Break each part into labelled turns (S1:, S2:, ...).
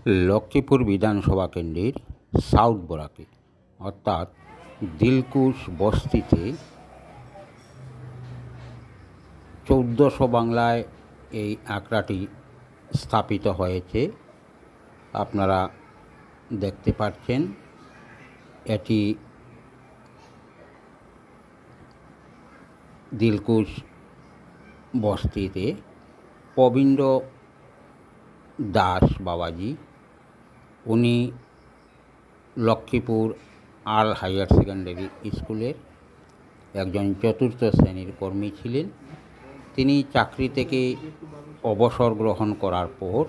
S1: লক্ষ্মীপুর বিধানসভা কেন্দ্রের সাউথ বরাকে অর্থাৎ দিলকুশ বস্তিতে 1400 বাংলায় এই আখড়াটি স্থাপিত হয়েছে। আপনারা দেখতে পাচ্ছেন এটি দিলকুশ বস্তিতে পবিন্দ্র দাস বাবাজি, উনি লক্ষ্মীপুর আল হায়ার সেকেন্ডারি স্কুলের একজন চতুর্থ শ্রেণীর কর্মী ছিলেন। তিনি চাকরি থেকে অবসর গ্রহণ করার পর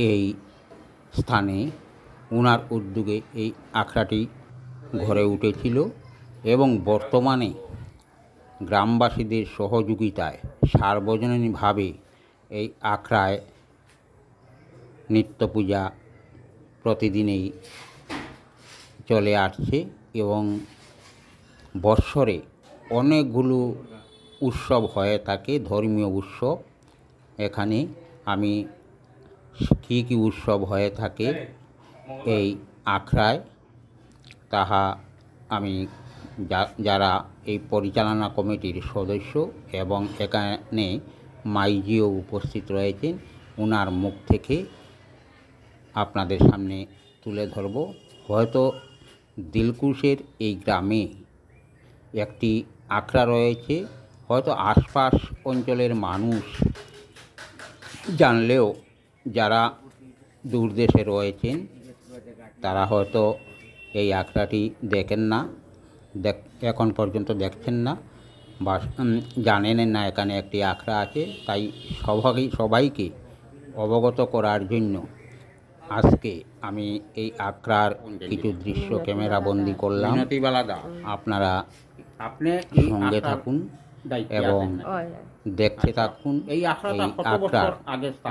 S1: এই স্থানে ওনার উদ্যোগে এই আখড়াটি গড়ে উঠেছিল এবং বর্তমানে গ্রামবাসীদের সহযোগিতায় সার্বজনীনভাবে এই আখড়ায় নিত্য পূজা প্রতিদিনই চলে আসছে এবং বৎসরে অনেকগুলো উৎসব হয়ে থাকে, ধর্মীয় উৎসব। এখানে আমি কী কী উৎসব হয়ে থাকে এই আখড়ায় তাহা আমি যারা এই পরিচালনা কমিটির সদস্য এবং এখানে মাইজিও উপস্থিত রয়েছেন, ওনার মুখ থেকে আপনাদের সামনে তুলে ধরব। হয়তো দিলকুশের এই গ্রামে একটি আখড়া রয়েছে, হয়তো আশপাশ অঞ্চলের মানুষ জানলেও যারা দূরদেশে রয়েছেন তারা হয়তো এই আখড়াটি দেখেন না, এখন পর্যন্ত দেখছেন না বা জানেন না এখানে একটি আখড়া আছে। তাই সবাইকে অবগত করার জন্য আজকে আমি এই আখড়ার কিছু দৃশ্য ক্যামেরাবন্দি করলাম। আপনারা সঙ্গে থাকুন এবং দেখতে থাকুন। এই আখড়ার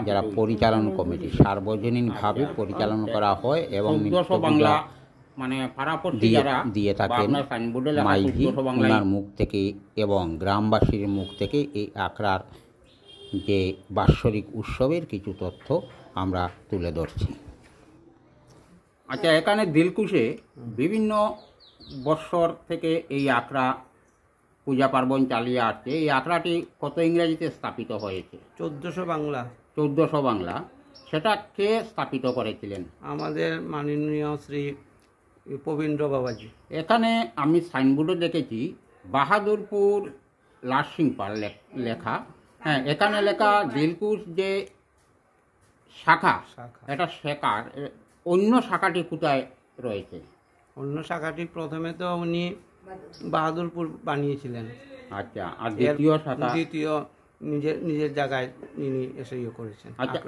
S1: যারা পরিচালন কমিটি সার্বজনীনভাবে পরিচালনা করা হয় এবং দিয়ে থাকেন মাইজি, ওনার মুখ থেকে এবং গ্রামবাসীর মুখ থেকে এই আখড়ার যে বাৎসরিক উৎসবের কিছু তথ্য আমরা তুলে ধরছি। আচ্ছা, এখানে দিলকুশে বিভিন্ন বৎসর থেকে এই আখড়া পূজা পার্বণ চালিয়ে আসছে। এই আখড়াটি কত ইংরেজিতে স্থাপিত হয়েছে?
S2: 1400 বাংলা।
S1: 1400 বাংলা। সেটা কে স্থাপিত করেছিলেন?
S2: আমাদের মাননীয় শ্রী পবিন্দ্র বাবাজি।
S1: এখানে আমি সাইনবোর্ডে দেখেছি বাহাদুরপুর লাসিং পাল লেখা। হ্যাঁ, এখানে লেখা দিলকুশ যে শাখা, এটা শেখার অন্য শাখাটি কোথায় রয়েছে?
S2: অন্য শাখাটি প্রথমে তো উনি বাহাদুরপুর বানিয়েছিলেন।
S1: আচ্ছা, আর দ্বিতীয় শাখা?
S2: দ্বিতীয় নিজের জায়গায় ইনি এসে করেছেন।
S1: আচ্ছা,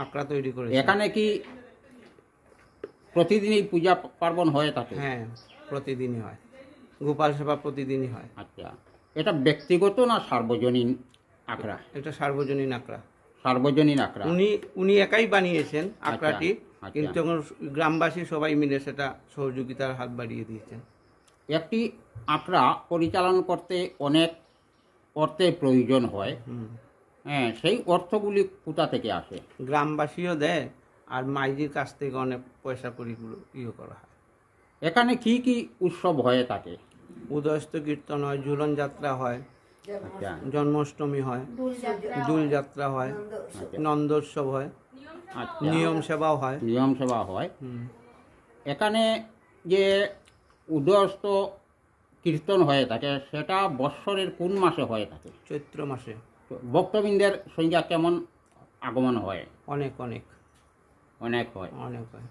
S2: আখড়া তৈরি করেছেন।
S1: এখানে কি প্রতিদিনই পূজা পার্বণ হয়ে থাকে?
S2: হ্যাঁ, প্রতিদিনই হয়। গোপাল সেবা প্রতিদিনই হয়।
S1: আচ্ছা, এটা ব্যক্তিগত না সার্বজনীন আখড়া?
S2: এটা সার্বজনীন আখড়া।
S1: সার্বজনীন আখড়া।
S2: উনি একাই বানিয়েছেন আখড়াটি, কিন্তু গ্রামবাসী সবাই মিলে সেটা সহযোগিতার হাত বাড়িয়ে দিয়েছেন।
S1: একটি আখড়া পরিচালনা করতে অনেক অর্থের প্রয়োজন হয়। হ্যাঁ, সেই অর্থগুলি কোথা থেকে আসে?
S2: গ্রামবাসীও দেয় আর মাইজির কাছ থেকে অনেক পয়সা কড়িগুলো করা হয়।
S1: এখানে কি কি উৎসব হয়ে থাকে?
S2: উদয়স্ত কীর্তন হয়, ঝুলন যাত্রা হয়, জন্মাষ্টমী হয়, দুল যাত্রা হয়, নন্দোৎসব হয়, নিয়ম সেবাও হয়।
S1: নিয়ম সেবা হয়। এখানে যে উদয়স্ত কীর্তন হয়ে থাকে সেটা বৎসরের কোন মাসে হয়ে থাকে?
S2: চৈত্র মাসে।
S1: ভক্তবৃন্দের সংখ্যা কেমন আগমন হয়?
S2: অনেক অনেক
S1: অনেক হয়।
S2: অনেক হয়।